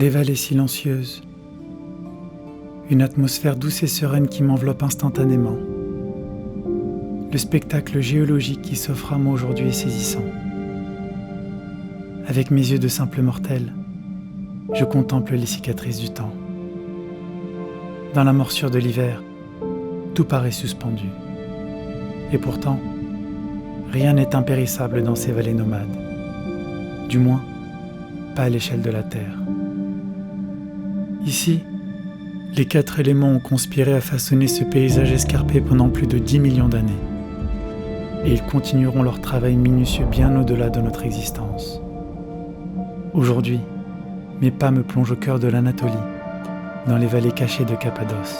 des vallées silencieuses, une atmosphère douce et sereine qui m'enveloppe instantanément. Le spectacle géologique qui s'offre à moi aujourd'hui est saisissant. Avec mes yeux de simple mortel, je contemple les cicatrices du temps. Dans la morsure de l'hiver, tout paraît suspendu. Et pourtant, rien n'est impérissable dans ces vallées nomades. Du moins, pas à l'échelle de la Terre. Ici, les 4 éléments ont conspiré à façonner ce paysage escarpé pendant plus de 10 millions d'années. Et ils continueront leur travail minutieux bien au-delà de notre existence. Aujourd'hui, mes pas me plongent au cœur de l'Anatolie, dans les vallées cachées de Cappadoce.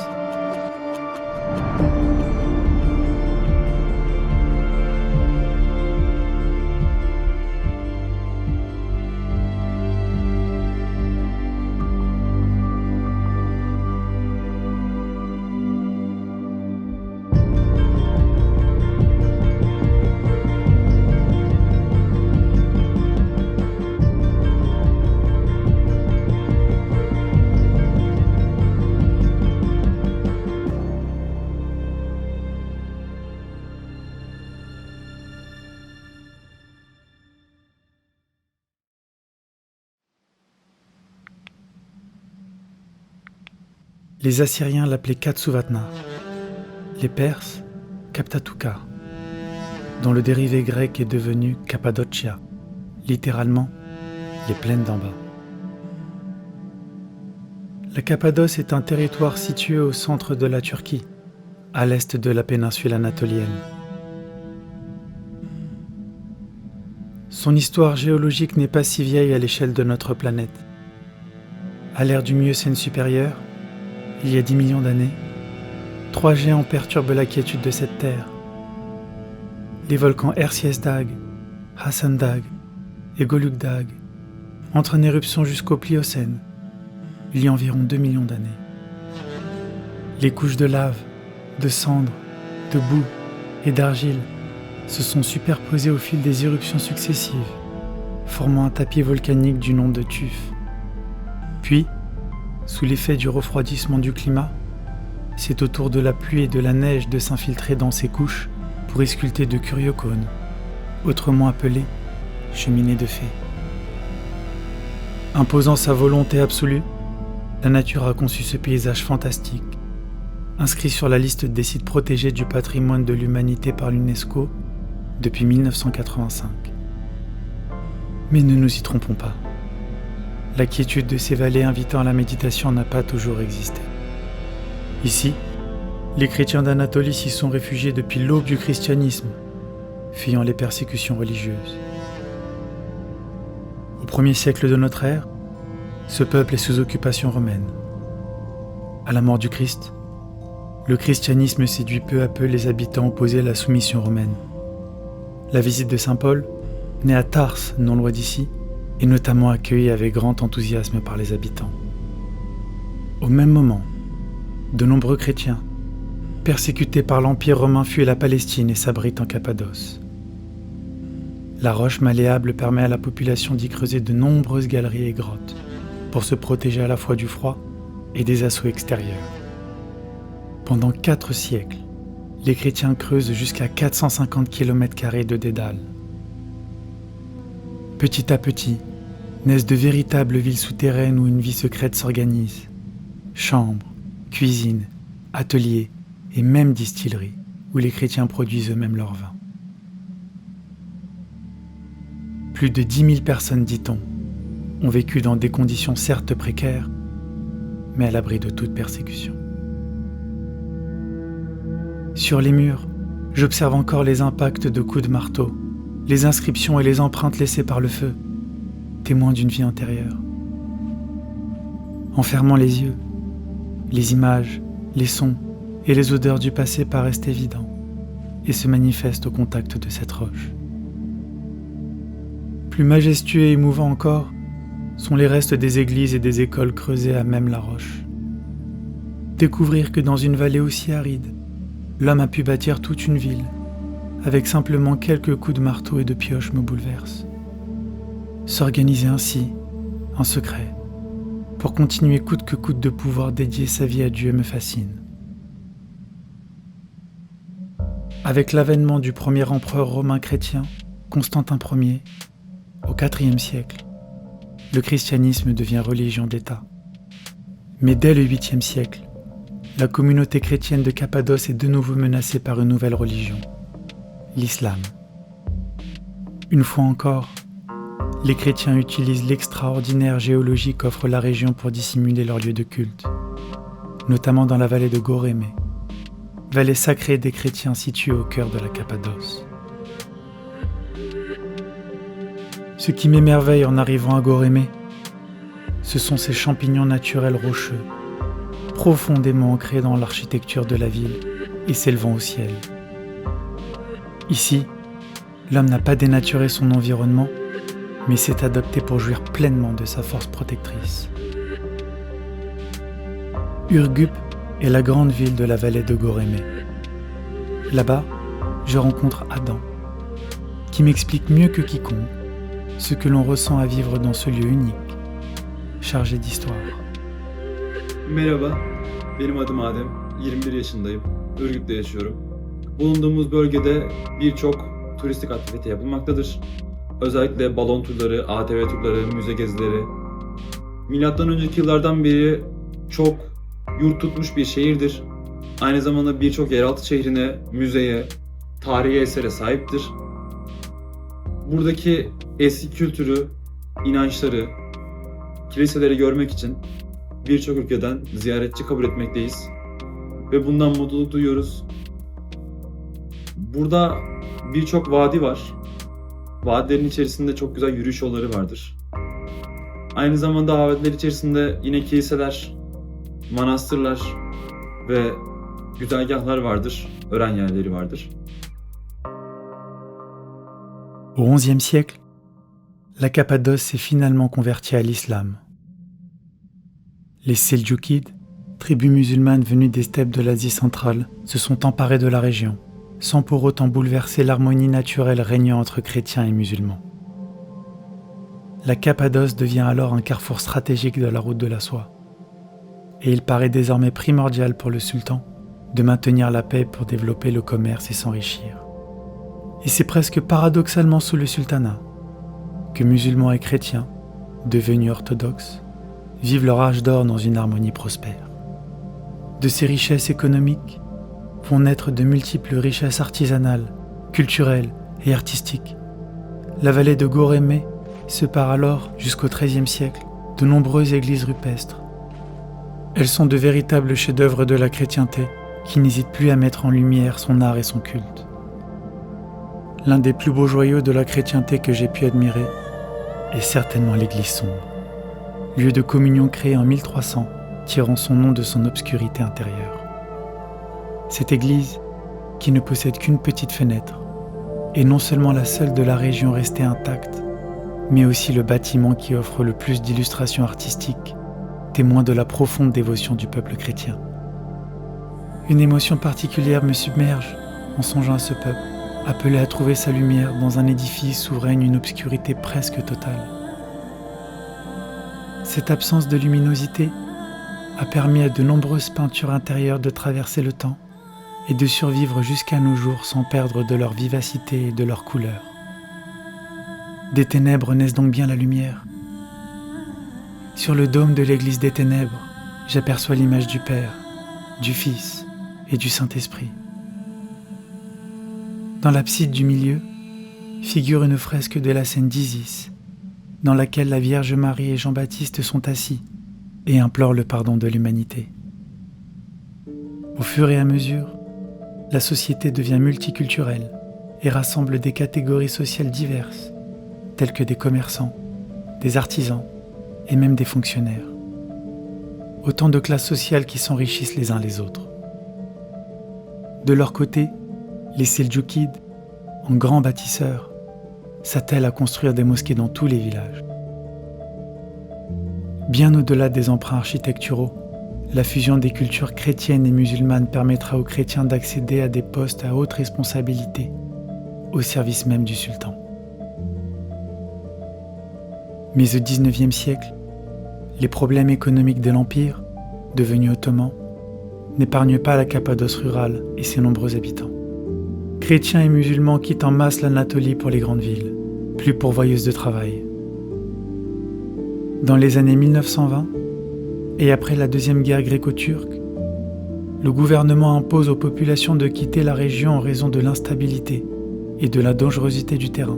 Les Assyriens l'appelaient Katsuvatna, les Perses Kaptatuka, dont le dérivé grec est devenu Cappadocia, littéralement les plaines d'en bas. La Cappadoce est un territoire situé au centre de la Turquie, à l'est de la péninsule anatolienne. Son histoire géologique n'est pas si vieille à l'échelle de notre planète. À l'ère du Miocène supérieur, il y a 10 millions d'années, 3 géants perturbent la quiétude de cette terre. Les volcans Erciyes Dağ, Hasan Dağ et Goluk Dağ entrent en éruption jusqu'au Pliocène, il y a environ 2 millions d'années. Les couches de lave, de cendres, de boue et d'argile se sont superposées au fil des éruptions successives, formant un tapis volcanique du nom de tuf. Puis, sous l'effet du refroidissement du climat, c'est au tour de la pluie et de la neige de s'infiltrer dans ces couches pour y sculpter de curieux cônes, autrement appelés cheminées de fées. Imposant sa volonté absolue, la nature a conçu ce paysage fantastique, inscrit sur la liste des sites protégés du patrimoine de l'humanité par l'UNESCO depuis 1985. Mais ne nous y trompons pas. La quiétude de ces vallées invitant à la méditation n'a pas toujours existé. Ici, les chrétiens d'Anatolie s'y sont réfugiés depuis l'aube du christianisme, fuyant les persécutions religieuses. Au 1er siècle de notre ère, ce peuple est sous occupation romaine. À la mort du Christ, le christianisme séduit peu à peu les habitants opposés à la soumission romaine. La visite de saint Paul, né à Tarse, non loin d'ici, est notamment accueilli avec grand enthousiasme par les habitants. Au même moment, de nombreux chrétiens, persécutés par l'Empire romain, fuient la Palestine et s'abritent en Cappadoce. La roche malléable permet à la population d'y creuser de nombreuses galeries et grottes pour se protéger à la fois du froid et des assauts extérieurs. Pendant 4 siècles, les chrétiens creusent jusqu'à 450 km² de dédales. Petit à petit, naissent de véritables villes souterraines où une vie secrète s'organise. Chambres, cuisines, ateliers et même distilleries où les chrétiens produisent eux-mêmes leur vin. Plus de 10 000 personnes, dit-on, ont vécu dans des conditions certes précaires, mais à l'abri de toute persécution. Sur les murs, j'observe encore les impacts de coups de marteau, les inscriptions et les empreintes laissées par le feu, témoins d'une vie antérieure. En fermant les yeux, les images, les sons et les odeurs du passé paraissent évidents et se manifestent au contact de cette roche. Plus majestueux et émouvant encore sont les restes des églises et des écoles creusées à même la roche. Découvrir que dans une vallée aussi aride, l'homme a pu bâtir toute une ville, avec simplement quelques coups de marteau et de pioche me bouleverse. S'organiser ainsi, en secret, pour continuer coûte que coûte de pouvoir dédier sa vie à Dieu me fascine. Avec l'avènement du premier empereur romain chrétien, Constantin Ier, au IVe siècle, le christianisme devient religion d'État. Mais dès le 8e siècle, la communauté chrétienne de Cappadoce est de nouveau menacée par une nouvelle religion, l'islam. Une fois encore, les chrétiens utilisent l'extraordinaire géologie qu'offre la région pour dissimuler leurs lieux de culte, notamment dans la vallée de Gorémé, vallée sacrée des chrétiens située au cœur de la Cappadoce. Ce qui m'émerveille en arrivant à Gorémé, ce sont ces champignons naturels rocheux, profondément ancrés dans l'architecture de la ville et s'élevant au ciel. Ici, l'homme n'a pas dénaturé son environnement, mais s'est adapté pour jouir pleinement de sa force protectrice. Ürgüp est la grande ville de la vallée de Gorémé. Là-bas, je rencontre Adam, qui m'explique mieux que quiconque ce que l'on ressent à vivre dans ce lieu unique, chargé d'histoire. Merhaba, benim adım Adem, 21 yaşındayım, Ürgüp'te yaşıyorum. Bulunduğumuz bölgede birçok turistik aktivite yapılmaktadır. Özellikle balon turları, ATV turları, müze gezileri. Milattan önceki yıllardan beri çok yurt tutmuş bir şehirdir. Aynı zamanda birçok yeraltı şehrine, müzeye, tarihi esere sahiptir. Buradaki eski kültürü, inançları, kiliseleri görmek için birçok ülkeden ziyaretçi kabul etmekteyiz ve bundan mutluluk duyuyoruz. Burada birçok vadi var. Vadilerin içerisinde çok güzel yürüyüş yolları vardır. Aynı zamanda vadiler içerisinde yine kiliseler, manastırlar ve güzergahlar vardır, öğren yerleri vardır. Au XIe siècle, la Cappadoce s'est finalement convertie à l'islam. Les Seldjoukides, tribus musulmanes venues des steppes de l'Asie centrale, se sont emparés de la région, sans pour autant bouleverser l'harmonie naturelle régnant entre chrétiens et musulmans. La Cappadoce devient alors un carrefour stratégique de la route de la soie, et il paraît désormais primordial pour le sultan de maintenir la paix pour développer le commerce et s'enrichir. Et c'est presque paradoxalement sous le sultanat que musulmans et chrétiens, devenus orthodoxes, vivent leur âge d'or dans une harmonie prospère. De ces richesses économiques vont naître de multiples richesses artisanales, culturelles et artistiques. La vallée de Gorémé sépare alors, jusqu'au XIIIe siècle, de nombreuses églises rupestres. Elles sont de véritables chefs-d'œuvre de la chrétienté qui n'hésite plus à mettre en lumière son art et son culte. L'un des plus beaux joyaux de la chrétienté que j'ai pu admirer est certainement l'église sombre, lieu de communion créé en 1300, tirant son nom de son obscurité intérieure. Cette église, qui ne possède qu'une petite fenêtre, est non seulement la seule de la région restée intacte, mais aussi le bâtiment qui offre le plus d'illustrations artistiques, témoin de la profonde dévotion du peuple chrétien. Une émotion particulière me submerge en songeant à ce peuple, appelé à trouver sa lumière dans un édifice où règne une obscurité presque totale. Cette absence de luminosité a permis à de nombreuses peintures intérieures de traverser le temps et de survivre jusqu'à nos jours sans perdre de leur vivacité et de leur couleur. Des ténèbres naissent donc bien la lumière. Sur le dôme de l'église des ténèbres, j'aperçois l'image du Père, du Fils et du Saint-Esprit. Dans l'abside du milieu figure une fresque de la scène d'Isis, dans laquelle la Vierge Marie et Jean-Baptiste sont assis et implorent le pardon de l'humanité. Au fur et à mesure, la société devient multiculturelle et rassemble des catégories sociales diverses, telles que des commerçants, des artisans et même des fonctionnaires. Autant de classes sociales qui s'enrichissent les uns les autres. De leur côté, les Seldjoukides, en grands bâtisseurs, s'attellent à construire des mosquées dans tous les villages. Bien au-delà des emprunts architecturaux, la fusion des cultures chrétiennes et musulmanes permettra aux chrétiens d'accéder à des postes à haute responsabilité, au service même du sultan. Mais au XIXe siècle, Les problèmes économiques de l'Empire, devenu ottoman, n'épargnent pas la Cappadoce rurale et ses nombreux habitants. Chrétiens et musulmans quittent en masse l'Anatolie pour les grandes villes, plus pourvoyeuses de travail. Dans les années 1920, et après la deuxième guerre gréco-turque, le gouvernement impose aux populations de quitter la région en raison de l'instabilité et de la dangerosité du terrain.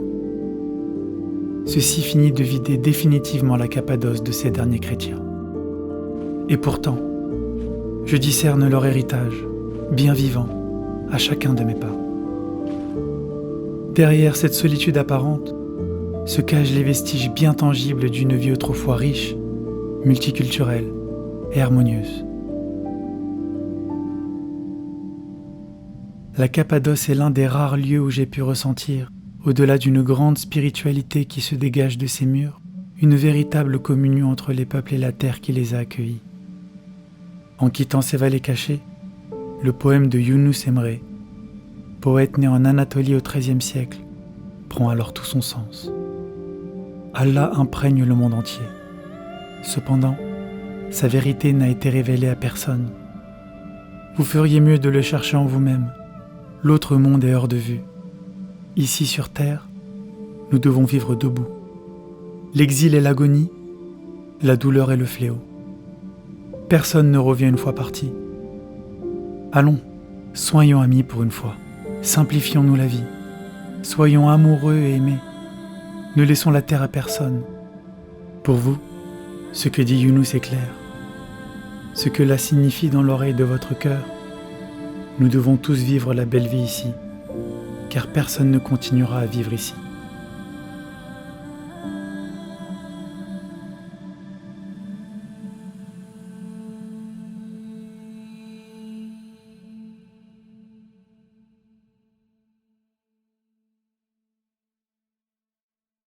Ceci finit de vider définitivement la Cappadoce de ces derniers chrétiens. Et pourtant, je discerne leur héritage, bien vivant, à chacun de mes pas. Derrière cette solitude apparente se cachent les vestiges bien tangibles d'une vie autrefois riche, multiculturelle et harmonieuse. La Cappadoce est l'un des rares lieux où j'ai pu ressentir, au-delà d'une grande spiritualité qui se dégage de ses murs, une véritable communion entre les peuples et la terre qui les a accueillis. En quittant ces vallées cachées, le poème de Yunus Emre, poète né en Anatolie au XIIIe siècle, prend alors tout son sens. Allah imprègne le monde entier. Cependant, sa vérité n'a été révélée à personne. Vous feriez mieux de le chercher en vous-même. L'autre monde est hors de vue. Ici sur terre, nous devons vivre debout. L'exil est l'agonie, la douleur est le fléau. Personne ne revient une fois parti. Allons, soyons amis pour une fois. Simplifions-nous la vie. Soyons amoureux et aimés. Ne laissons la terre à personne. Pour vous, ce que dit Yunus est clair. Ce que là signifie dans l'oreille de votre cœur, nous devons tous vivre la belle vie ici, car personne ne continuera à vivre ici.